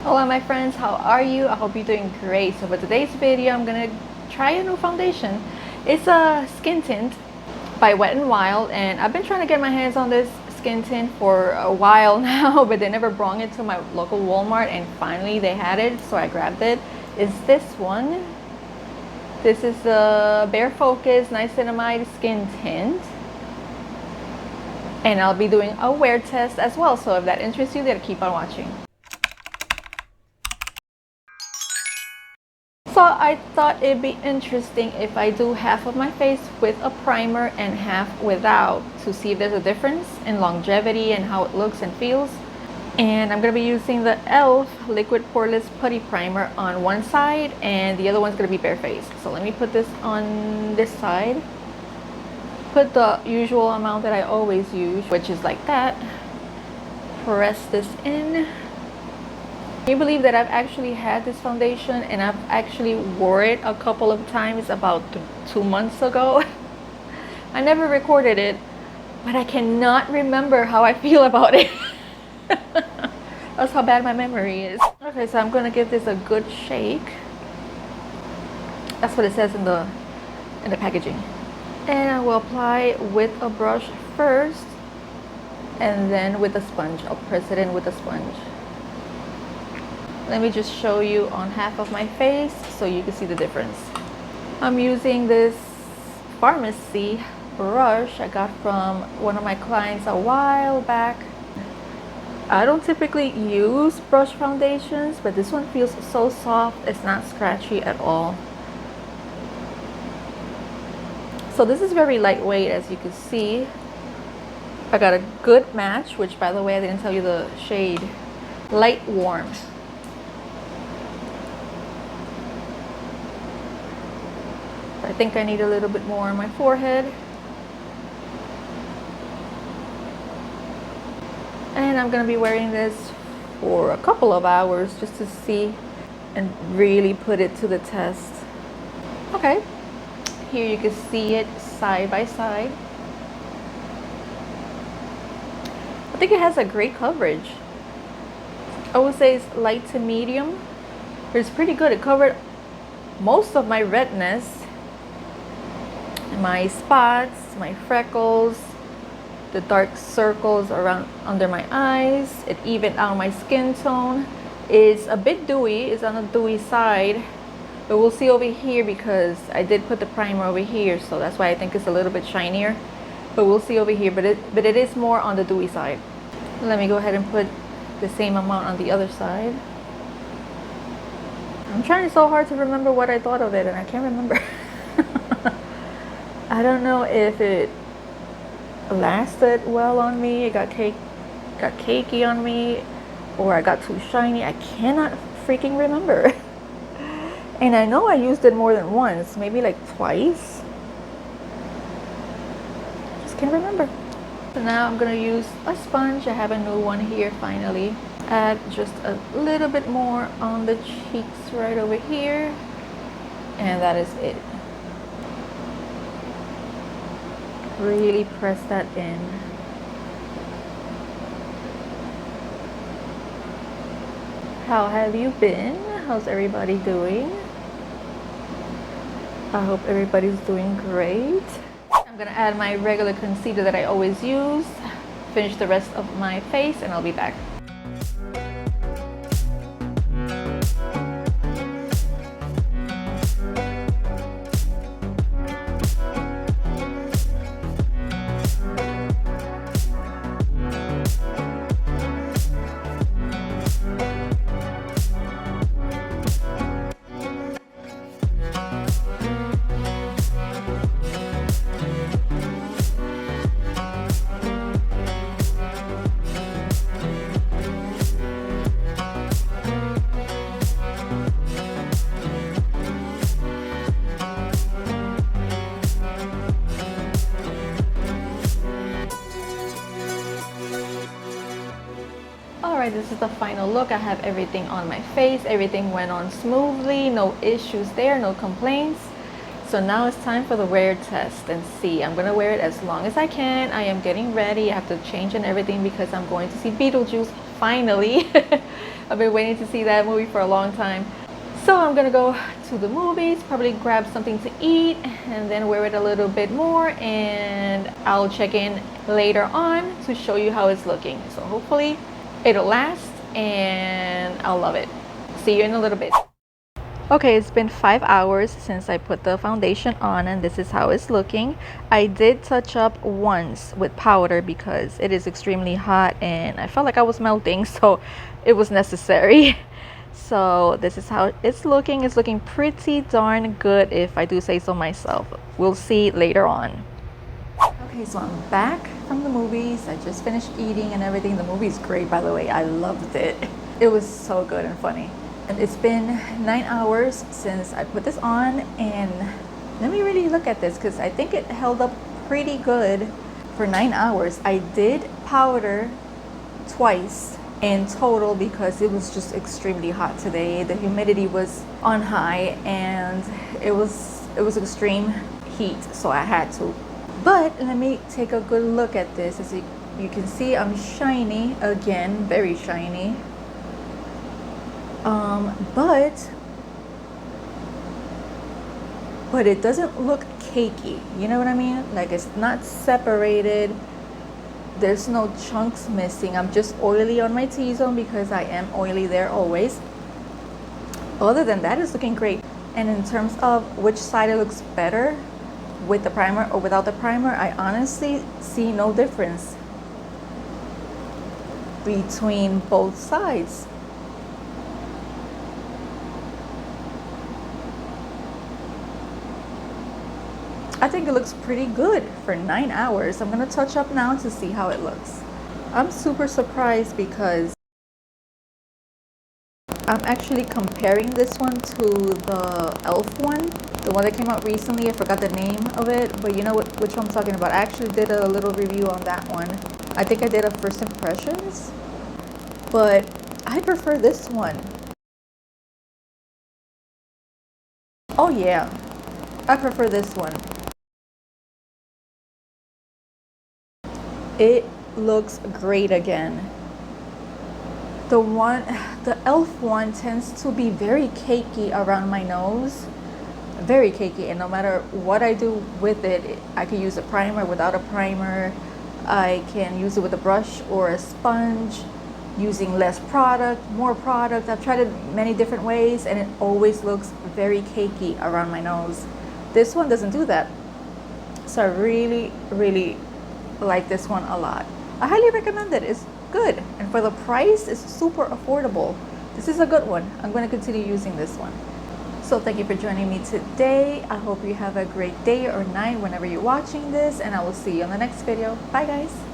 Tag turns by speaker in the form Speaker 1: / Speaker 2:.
Speaker 1: Hello my friends, how are you? I hope you're doing great. So for today's video, I'm gonna try a new foundation. It's a skin tint by Wet n Wild, and I've been trying to get my hands on this skin tint for a while now, but they never brought it to my local Walmart, and finally they had it, so I grabbed it. It's this one. This is the Bare Focus Niacinamide Skin Tint. And I'll be doing a wear test as well, so if that interests you, then keep on watching. So I thought it'd be interesting if I do half of my face with a primer and half without, to see if there's a difference in longevity and how it looks and feels. And I'm going to be using the e.l.f. Liquid Poreless Putty Primer on one side, and the other one's going to be bare face. So let me put this on this side. Put the usual amount that I always use, which is like that. Press this in. Can you believe that I've actually had this foundation and I've actually wore it a couple of times about 2 months ago? I never recorded it, but I cannot remember how I feel about it. That's how bad my memory is. Okay, so I'm gonna give this a good shake. That's what it says in the packaging. And I will apply with a brush first, and then with a sponge. I'll press it in with a sponge. Let me just show you on half of my face so you can see the difference. I'm using this pharmacy brush I got from one of my clients a while back. I don't typically use brush foundations, but this one feels so soft. It's not scratchy at all. So this is very lightweight, as you can see. I got a good match, which by the way, I didn't tell you the shade. Light Warm. I think I need a little bit more on my forehead. And I'm going to be wearing this for a couple of hours just to see and really put it to the test. Okay, here you can see it side by side. I think it has a great coverage. I would say it's light to medium, but it's pretty good. It covered most of my redness, my spots, my freckles, the dark circles around under my eyes. It evened out my skin tone. It's a bit dewy, it's on the dewy side, but we'll see over here because I did put the primer over here, so that's why I think it's a little bit shinier. But we'll see over here, but it is more on the dewy side. Let me go ahead and put the same amount on the other side. I'm trying so hard to remember what I thought of it, and I can't remember. I don't know if it lasted well on me, it got cakey on me, or I got too shiny. I cannot freaking remember. And I know I used it more than once, maybe like twice. Just can't remember. So now I'm gonna use a sponge. I have a new one here finally. Add just a little bit more on the cheeks right over here, and that is it. Really press that in. How have you been? How's everybody doing? I hope everybody's doing great. I'm gonna add my regular concealer that I always use, finish the rest of my face, and I'll be back. Alright, this is the final look. I have everything on my face. Everything went on smoothly. No issues there, no complaints. So now it's time for the wear test and see. I'm going to wear it as long as I can. I am getting ready. I have to change and everything because I'm going to see Beetlejuice finally. I've been waiting to see that movie for a long time. So I'm gonna go to the movies, probably grab something to eat, and then wear it a little bit more, and I'll check in later on to show you how it's looking. So hopefully it'll last and I'll love it. See you in a little bit. Okay, it's been 5 hours since I put the foundation on, and this is how it's looking. I did touch up once with powder because it is extremely hot and I felt like I was melting, so it was necessary. So this is how it's looking. It's looking pretty darn good if I do say so myself. We'll see later on. Okay, so I'm back from the movies. I just finished eating and everything. The movie's great, by the way. I loved it. It was so good and funny. And it's been 9 hours since I put this on, and let me really look at this because I think it held up pretty good for 9 hours. I did powder twice in total because it was just extremely hot today. The humidity was on high and it was extreme heat, so I had to. But let me take a good look at this. As you can see, I'm shiny again, very shiny. But it doesn't look cakey, you know what I mean? Like, it's not separated, there's no chunks missing. I'm just oily on my T-zone because I am oily there always. Other than that, it's looking great. And in terms of which side it looks better, with the primer or without the primer, I honestly see no difference between both sides. I think it looks pretty good for 9 hours. I'm gonna touch up now to see how it looks. I'm super surprised because I'm actually comparing this one to the e.l.f. one, the one that came out recently. I forgot the name of it, but you know which one I'm talking about. I actually did a little review on that one. I think I did a first impressions, but I prefer this one. Oh yeah, I prefer this one. It looks great again. The e.l.f. one tends to be very cakey around my nose, very cakey, and no matter what I do with it, I can use a primer, without a primer, I can use it with a brush or a sponge, using less product, more product. I've tried it many different ways and it always looks very cakey around my nose. This one doesn't do that, so I really like this one a lot. I highly recommend it. It's good, and for the price, it's super affordable. This is a good one. I'm going to continue using this one. So thank you for joining me today. I hope you have a great day or night whenever you're watching this, and I will see you on the next video. Bye guys.